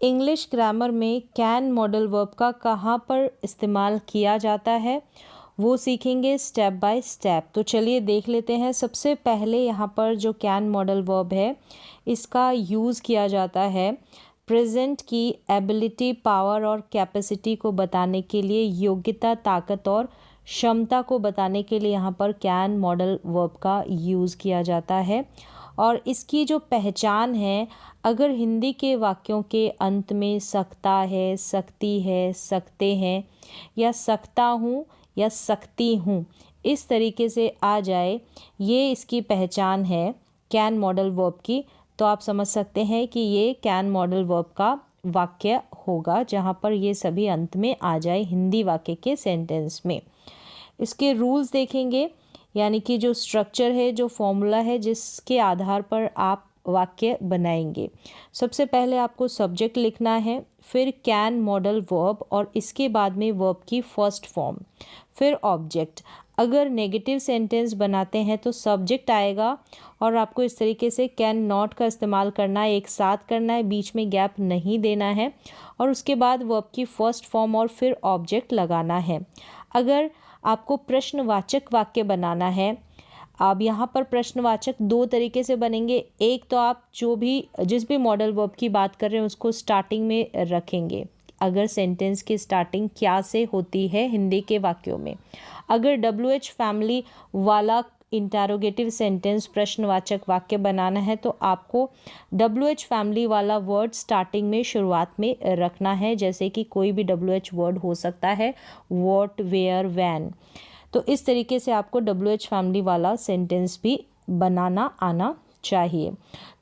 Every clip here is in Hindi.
इंग्लिश ग्रामर में कैन मॉडल वर्ब का कहाँ पर इस्तेमाल किया जाता है वो सीखेंगे स्टेप बाय स्टेप। तो चलिए देख लेते हैं। सबसे पहले यहाँ पर जो कैन मॉडल वर्ब है इसका यूज़ किया जाता है प्रेजेंट की एबिलिटी, पावर और कैपेसिटी को बताने के लिए, योग्यता, ताकत और क्षमता को बताने के लिए यहाँ पर कैन मॉडल वर्ब का यूज़ किया जाता है। और इसकी जो पहचान है, अगर हिंदी के वाक्यों के अंत में सकता है, सकती है, सकते हैं या सकता हूँ या सकती हूँ इस तरीके से आ जाए, ये इसकी पहचान है कैन मॉडल वर्ब की, तो आप समझ सकते हैं कि ये कैन मॉडल वर्ब का वाक्य होगा जहाँ पर ये सभी अंत में आ जाए हिंदी वाक्य के सेंटेंस में। इसके रूल्स देखेंगे, यानी कि जो स्ट्रक्चर है, जो फॉर्मूला है जिसके आधार पर आप वाक्य बनाएंगे। सबसे पहले आपको सब्जेक्ट लिखना है, फिर कैन मॉडल वर्ब और इसके बाद में वर्ब की फर्स्ट फॉर्म, फिर ऑब्जेक्ट। अगर नेगेटिव सेंटेंस बनाते हैं तो सब्जेक्ट आएगा और आपको इस तरीके से कैन नॉट का इस्तेमाल करना है, एक साथ करना है, बीच में गैप नहीं देना है और उसके बाद वर्ब की फर्स्ट फॉर्म और फिर ऑब्जेक्ट लगाना है। अगर आपको प्रश्नवाचक वाक्य बनाना है, अब यहाँ पर प्रश्नवाचक दो तरीके से बनेंगे। एक तो आप जिस भी मॉडल वर्ब की बात कर रहे हैं उसको स्टार्टिंग में रखेंगे। अगर सेंटेंस की स्टार्टिंग क्या से होती है हिंदी के वाक्यों में, अगर WH फैमिली वाला इंटरोगेटिव सेंटेंस प्रश्नवाचक वाक्य बनाना है तो आपको WH फैमिली वाला वर्ड स्टार्टिंग में शुरुआत में रखना है। जैसे कि कोई भी WH वर्ड हो सकता है, व्हाट, वेयर, व्हेन। तो इस तरीके से आपको WH फैमिली वाला सेंटेंस भी बनाना आना चाहिए।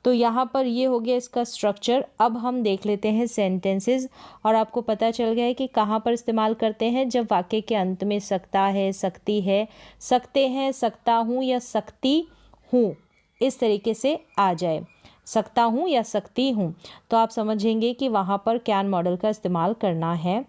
तो यहाँ पर ये हो गया इसका स्ट्रक्चर। अब हम देख लेते हैं सेंटेंसेस और आपको पता चल गया है कि कहाँ पर इस्तेमाल करते हैं। जब वाक्य के अंत में सकता है, सकती है, सकते हैं, सकता हूँ या सकती हूँ इस तरीके से आ जाए, सकता हूँ या सकती हूँ, तो आप समझेंगे कि वहाँ पर कैन मॉडल का इस्तेमाल करना है।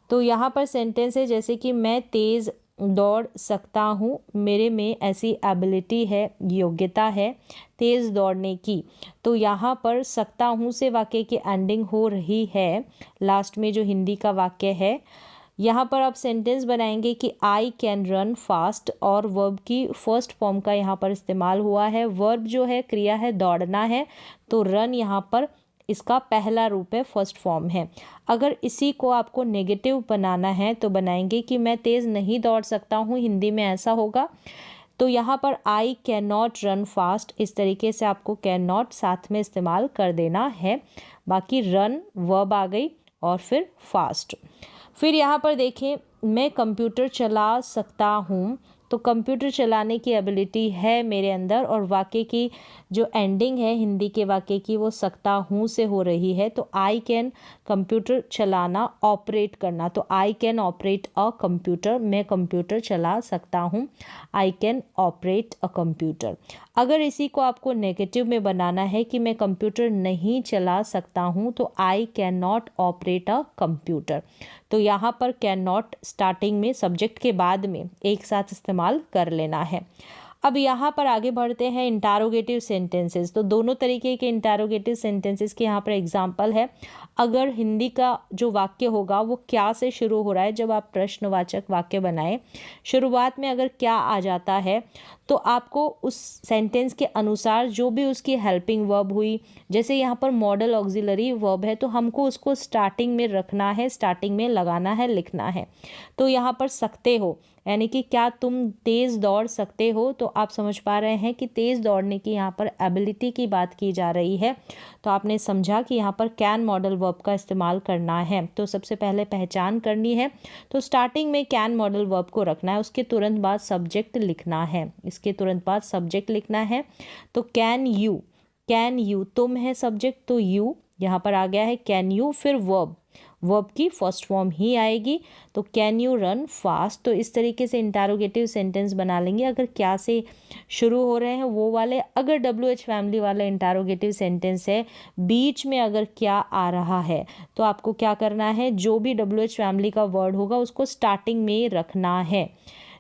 तो यहाँ पर सेंटेंस है जैसे कि मैं तेज़ दौड़ सकता हूँ, मेरे में ऐसी एबिलिटी है, योग्यता है तेज़ दौड़ने की। तो यहाँ पर सकता हूँ से वाक्य की एंडिंग हो रही है लास्ट में जो हिंदी का वाक्य है। यहाँ पर आप सेंटेंस बनाएंगे कि आई कैन रन फास्ट और वर्ब की फर्स्ट फॉर्म का यहाँ पर इस्तेमाल हुआ है। वर्ब जो है क्रिया है, दौड़ना है, तो रन यहाँ पर इसका पहला रूप है, फर्स्ट फॉर्म है। अगर इसी को आपको नेगेटिव बनाना है तो बनाएंगे कि मैं तेज़ नहीं दौड़ सकता हूँ, हिंदी में ऐसा होगा। तो यहाँ पर I can not run fast, इस तरीके से आपको कैन नॉट साथ में इस्तेमाल कर देना है। बाकी रन वर्ब आ गई और फिर फास्ट। फिर यहाँ पर देखें, मैं कंप्यूटर चला सकता हूँ, तो कंप्यूटर चलाने की एबिलिटी है मेरे अंदर और वाक्य की जो एंडिंग है हिंदी के वाक्य की वो सकता हूँ से हो रही है। तो आई कैन कंप्यूटर चलाना, ऑपरेट करना, तो I can operate a computer, मैं कंप्यूटर चला सकता हूँ, I can operate a computer. अगर इसी को आपको नेगेटिव में बनाना है कि मैं कंप्यूटर नहीं चला सकता हूँ, तो I can not operate a computer. तो यहाँ पर कैन नॉट स्टार्टिंग में सब्जेक्ट के बाद में एक साथ इस्तेमाल कर लेना है। अब यहाँ पर आगे बढ़ते हैं इंटरोगेटिव सेंटेंसेस। तो दोनों तरीके के इंटरोगेटिव सेंटेंसेस के यहाँ पर एग्जाम्पल है। अगर हिंदी का जो वाक्य होगा वो क्या से शुरू हो रहा है, जब आप प्रश्नवाचक वाक्य बनाएं, शुरुआत में अगर क्या आ जाता है तो आपको उस सेंटेंस के अनुसार जो भी उसकी हेल्पिंग वर्ब हुई, जैसे यहाँ पर मॉडल ऑक्सिलरी वर्ब है तो हमको उसको स्टार्टिंग में रखना है, स्टार्टिंग में लगाना है, लिखना है। तो यहाँ पर सकते हो यानी कि क्या तुम तेज़ दौड़ सकते हो, तो आप समझ पा रहे हैं कि तेज़ दौड़ने की यहाँ पर एबिलिटी की बात की जा रही है। तो आपने समझा कि यहाँ पर कैन मॉडल वर्ब का इस्तेमाल करना है। तो सबसे पहले पहचान करनी है, तो स्टार्टिंग में कैन मॉडल वर्ब को रखना है, उसके तुरंत बाद सब्जेक्ट लिखना है, इसके तुरंत बाद सब्जेक्ट लिखना है। तो कैन यू तुम है सब्जेक्ट, तो यू यहाँ पर आ गया है कैन यू, फिर वर्ब की फर्स्ट फॉर्म ही आएगी, तो कैन यू रन फास्ट। तो इस तरीके से इंटरोगेटिव सेंटेंस बना लेंगे। अगर क्या से शुरू हो रहे हैं वो वाले, अगर WH फैमिली वाला इंटरोगेटिव सेंटेंस है, बीच में अगर क्या आ रहा है तो आपको क्या करना है, जो भी WH फैमिली का वर्ड होगा उसको स्टार्टिंग में रखना है।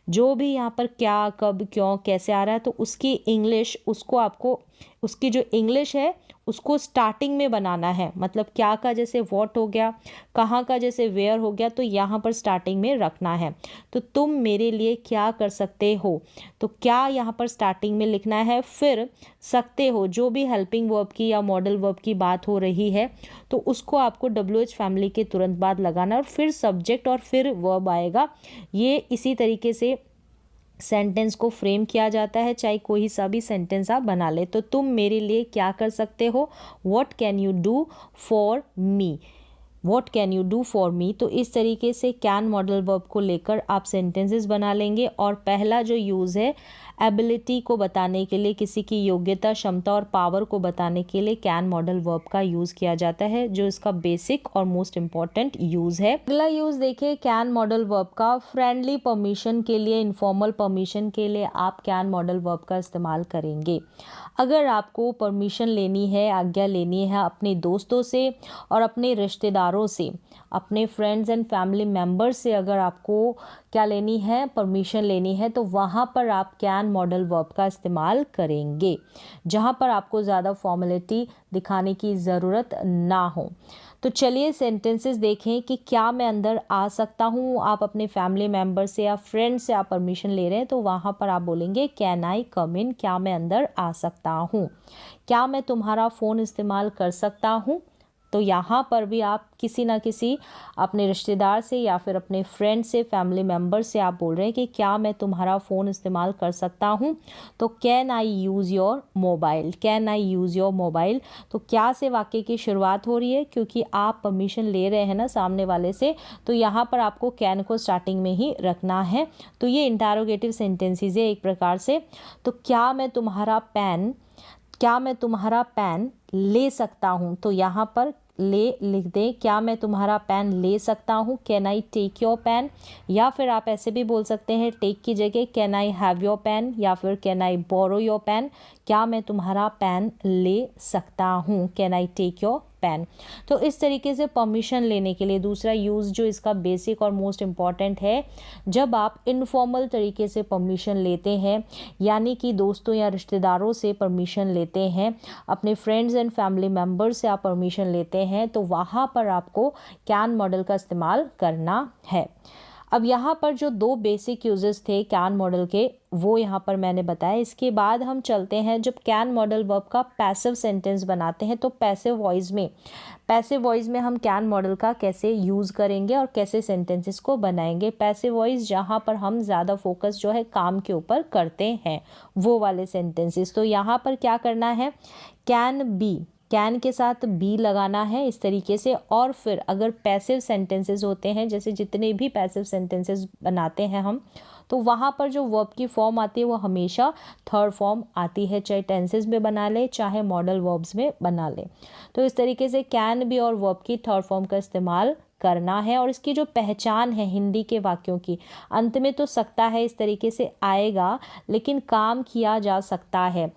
जो भी यहाँ पर क्या, कब, क्यों, कैसे आ रहा है तो उसकी इंग्लिश उसको आपको उसकी जो इंग्लिश है उसको स्टार्टिंग में बनाना है, मतलब क्या का जैसे व्हाट हो गया, कहाँ का जैसे वेयर हो गया, तो यहाँ पर स्टार्टिंग में रखना है। तो तुम मेरे लिए क्या कर सकते हो, तो क्या यहाँ पर स्टार्टिंग में लिखना है। फिर सकते हो, जो भी हेल्पिंग वर्ब की या मॉडल वर्ब की बात हो रही है तो उसको आपको WH फैमिली के तुरंत बाद लगाना, और फिर सब्जेक्ट और फिर वर्ब आएगा। ये इसी तरीके से सेंटेंस को फ्रेम किया जाता है, चाहे कोई सा भी सेंटेंस आप बना ले। तो तुम मेरे लिए क्या कर सकते हो, what can you do for me, what can you do for me. तो इस तरीके से कैन मॉडल वर्ब को लेकर आप सेंटेंसेस बना लेंगे। और पहला जो यूज़ है एबिलिटी को बताने के लिए, किसी की योग्यता, क्षमता और पावर को बताने के लिए कैन मॉडल वर्ब का यूज़ किया जाता है, जो इसका बेसिक और मोस्ट इम्पॉर्टेंट यूज़ है। अगला यूज़ देखिए कैन मॉडल वर्ब का, फ्रेंडली परमिशन के लिए, इनफॉर्मल परमिशन के लिए आप कैन मॉडल वर्ब का इस्तेमाल करेंगे। अगर आपको परमिशन लेनी है, आज्ञा लेनी है अपने दोस्तों से और अपने रिश्तेदारों से, अपने फ्रेंड्स एंड फैमिली मेम्बर्स से, अगर आपको क्या लेनी है, परमिशन लेनी है, तो वहाँ पर आप कैन मॉडल वर्ब का इस्तेमाल करेंगे, जहाँ पर आपको ज़्यादा फॉर्मेलिटी दिखाने की ज़रूरत ना हो। तो चलिए सेंटेंसेस देखें कि क्या मैं अंदर आ सकता हूँ। आप अपने फैमिली मेम्बर से या फ्रेंड से आप परमिशन ले रहे हैं तो वहाँ पर आप बोलेंगे कैन आई कम इन, क्या मैं अंदर आ सकता हूँ। क्या मैं तुम्हारा फ़ोन इस्तेमाल कर सकता हूँ, तो यहाँ पर भी आप किसी ना किसी अपने रिश्तेदार से या फिर अपने फ्रेंड से, फैमिली मेम्बर से आप बोल रहे हैं कि क्या मैं तुम्हारा फ़ोन इस्तेमाल कर सकता हूँ। तो can I use your mobile, can I use your mobile. तो क्या से वाक्य की शुरुआत हो रही है, क्योंकि आप परमिशन ले रहे हैं ना सामने वाले से, तो यहाँ पर आपको कैन को स्टार्टिंग में ही रखना है। तो ये इंटरोगेटिव सेंटेंसेस है एक प्रकार से। तो क्या मैं तुम्हारा पेन ले सकता हूँ, तो यहाँ पर ले लिख दें, क्या मैं तुम्हारा पेन ले सकता हूँ, can I take your pen. या फिर आप ऐसे भी बोल सकते हैं टेक की जगह can I have your pen, या फिर can I borrow your pen, क्या मैं तुम्हारा पेन ले सकता हूँ, can I take your pen. तो इस तरीके से परमिशन लेने के लिए दूसरा यूज़ जो इसका बेसिक और मोस्ट इम्पॉर्टेंट है, जब आप इनफॉर्मल तरीके से परमिशन लेते हैं, यानी कि दोस्तों या रिश्तेदारों से परमिशन लेते हैं, अपने फ्रेंड्स एंड फैमिली मेम्बर्स से आप परमिशन लेते हैं, तो वहाँ पर आपको कैन मॉडल का इस्तेमाल करना है। अब यहाँ पर जो दो बेसिक यूजेस थे कैन मॉडल के, वो यहाँ पर मैंने बताया। इसके बाद हम चलते हैं, जब कैन मॉडल वर्ब का पैसिव सेंटेंस बनाते हैं तो पैसिव वॉइस में हम कैन मॉडल का कैसे यूज़ करेंगे और कैसे सेंटेंसेस को बनाएंगे। पैसिव वॉइस जहाँ पर हम ज़्यादा फोकस जो है काम के ऊपर करते हैं, वो वाले सेंटेंसेस। तो यहाँ पर क्या करना है, कैन बी, कैन के साथ बी लगाना है इस तरीके से। और फिर अगर पैसिव सेंटेंसेस होते हैं, जैसे जितने भी पैसिव सेंटेंसेस बनाते हैं हम, तो वहाँ पर जो वर्ब की फॉर्म आती है वो हमेशा थर्ड फॉर्म आती है, चाहे टेंसेस में बना ले चाहे मॉडल वर्ब्स में बना ले। तो इस तरीके से कैन बी और वर्ब की थर्ड फॉर्म का इस्तेमाल करना है। और इसकी जो पहचान है हिंदी के वाक्यों की, अंत में तो सकता है इस तरीके से आएगा, लेकिन काम किया जा सकता है।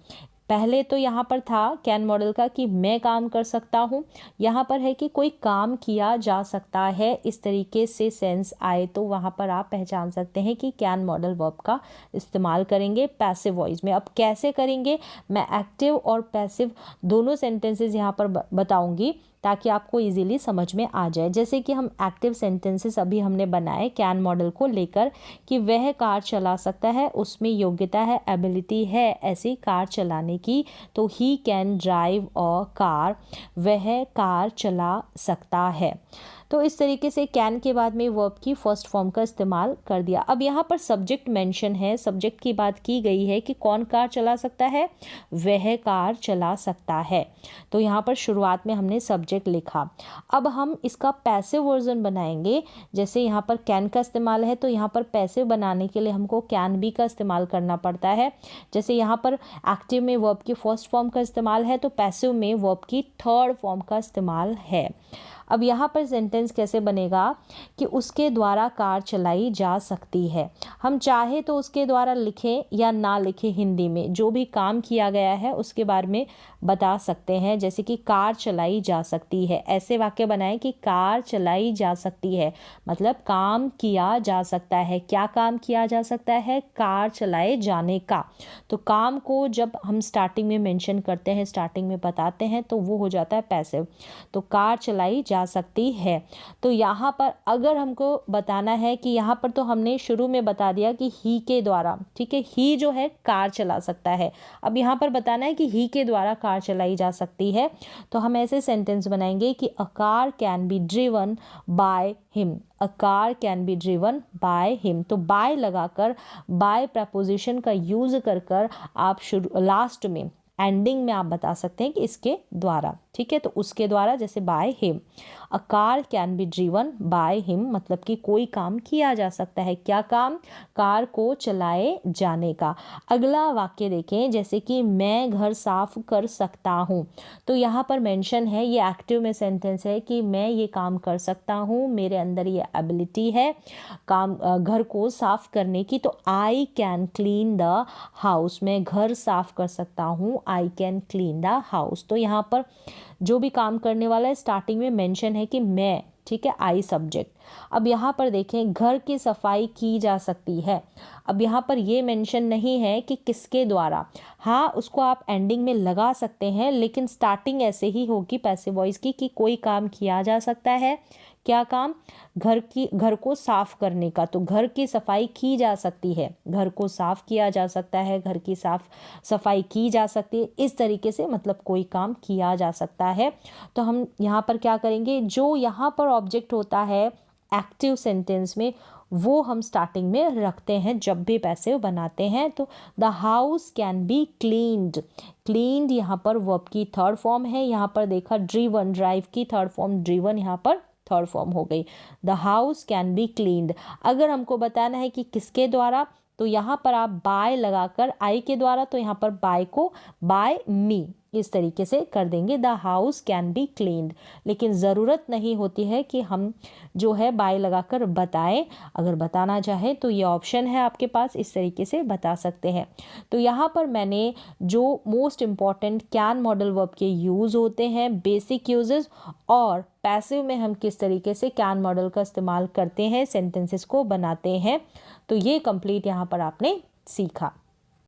पहले तो यहाँ पर था कैन मॉडल का कि मैं काम कर सकता हूँ, यहाँ पर है कि कोई काम किया जा सकता है। इस तरीके से सेंस आए तो वहाँ पर आप पहचान सकते हैं कि कैन मॉडल वर्ब का इस्तेमाल करेंगे पैसिव वॉइस में। अब कैसे करेंगे, मैं एक्टिव और पैसिव दोनों सेंटेंसेस यहाँ पर बताऊँगी ताकि आपको इजीली समझ में आ जाए। जैसे कि हम एक्टिव सेंटेंसेस अभी हमने बनाए कैन मॉडल को लेकर कि वह कार चला सकता है, उसमें योग्यता है, एबिलिटी है ऐसी कार चलाने की, तो he can drive a car, वह कार चला सकता है। तो इस तरीके से कैन के बाद में वर्ब की फर्स्ट फॉर्म का इस्तेमाल कर दिया। अब यहाँ पर सब्जेक्ट मेंशन है, सब्जेक्ट की बात की गई है कि कौन कार चला सकता है, वह कार चला सकता है। तो यहाँ पर शुरुआत में हमने सब्जेक्ट लिखा। अब हम इसका पैसिव वर्जन बनाएंगे। जैसे यहाँ पर कैन का इस्तेमाल है तो यहाँ पर पैसिव बनाने के लिए हमको कैन बी का इस्तेमाल करना पड़ता है। जैसे यहाँ पर एक्टिव में वर्ब की फर्स्ट फॉर्म का इस्तेमाल है तो पैसिव में वर्ब की थर्ड फॉर्म का इस्तेमाल है। अब यहाँ पर सेंटेंस कैसे बनेगा कि उसके द्वारा कार चलाई जा सकती है। हम चाहे तो उसके द्वारा लिखें या ना लिखें, हिंदी में जो भी काम किया गया है उसके बारे में बता सकते हैं। जैसे कि कार चलाई जा सकती है, ऐसे वाक्य बनाएं कि कार चलाई जा सकती है, मतलब काम किया जा सकता है। क्या काम किया जा सकता है? कार चलाए जाने का। तो काम को जब हम स्टार्टिंग में मेंशन करते हैं, स्टार्टिंग में बताते हैं, तो वो हो जाता है पैसिव। तो कार चलाई जा सकती है। तो यहाँ पर अगर हमको बताना है कि यहाँ पर तो हमने शुरू में बता दिया कि ही के द्वारा, ठीक है, ही जो है कार चला सकता है। अब यहाँ पर बताना है कि ही के द्वारा कार चलाई जा सकती है, तो हम ऐसे सेंटेंस बनाएंगे कि a car can be driven by him. A car can be driven by him. तो बाय लगाकर, बाय प्रपोजिशन का यूज कर आप शुरू लास्ट में, एंडिंग में आप बता सकते हैं कि इसके द्वारा, ठीक है। तो उसके द्वारा, जैसे by him. A car can be driven by him, मतलब कि कोई काम किया जा सकता है। क्या काम? कार को चलाए जाने का। अगला वाक्य देखें, जैसे कि मैं घर साफ कर सकता हूँ। तो यहाँ पर मेंशन है, ये एक्टिव में सेंटेंस है कि मैं ये काम कर सकता हूँ, मेरे अंदर ये एबिलिटी है काम घर को साफ करने की। तो I can clean the house, मैं घर साफ कर सकता हूँ, I can clean the house. तो यहाँ पर जो भी काम करने वाला है स्टार्टिंग में मेंशन है कि मैं, ठीक है, आई सब्जेक्ट। अब यहाँ पर देखें, घर की सफाई की जा सकती है। अब यहाँ पर ये मेंशन नहीं है कि किसके द्वारा। हाँ, उसको आप एंडिंग में लगा सकते हैं, लेकिन स्टार्टिंग ऐसे ही होगी पैसिव वॉइस की कि कोई काम किया जा सकता है। क्या काम? घर को साफ करने का। तो घर की सफाई की जा सकती है, घर को साफ किया जा सकता है, घर की सफाई की जा सकती है। इस तरीके से मतलब कोई काम किया जा सकता है। तो हम यहाँ पर क्या करेंगे, जो यहाँ पर ऑब्जेक्ट होता है एक्टिव सेंटेंस में, वो हम स्टार्टिंग में रखते हैं जब भी पैसिव बनाते हैं। तो the house can be cleaned. Cleaned यहाँ पर वर्ब की थर्ड फॉर्म है। यहाँ पर देखा ड्रिवन, ड्राइव की थर्ड फॉर्म ड्रिवन यहाँ पर थर्ड फॉर्म हो गई। The house can be cleaned. अगर हमको बताना है कि किसके द्वारा, तो यहाँ पर आप बाय लगाकर, आई के द्वारा, तो यहाँ पर बाय को बाय मी इस तरीके से कर देंगे, the house can be cleaned. लेकिन ज़रूरत नहीं होती है कि हम जो है बाय लगाकर बताएं। अगर बताना चाहे तो ये ऑप्शन है आपके पास, इस तरीके से बता सकते हैं। तो यहाँ पर मैंने जो most important can modal verb के यूज़ होते हैं, बेसिक यूजेस, और पैसिव में हम किस तरीके से कैन मॉडल का इस्तेमाल करते हैं, सेंटेंसेस को बनाते हैं, तो ये कंप्लीट यहाँ पर आपने सीखा।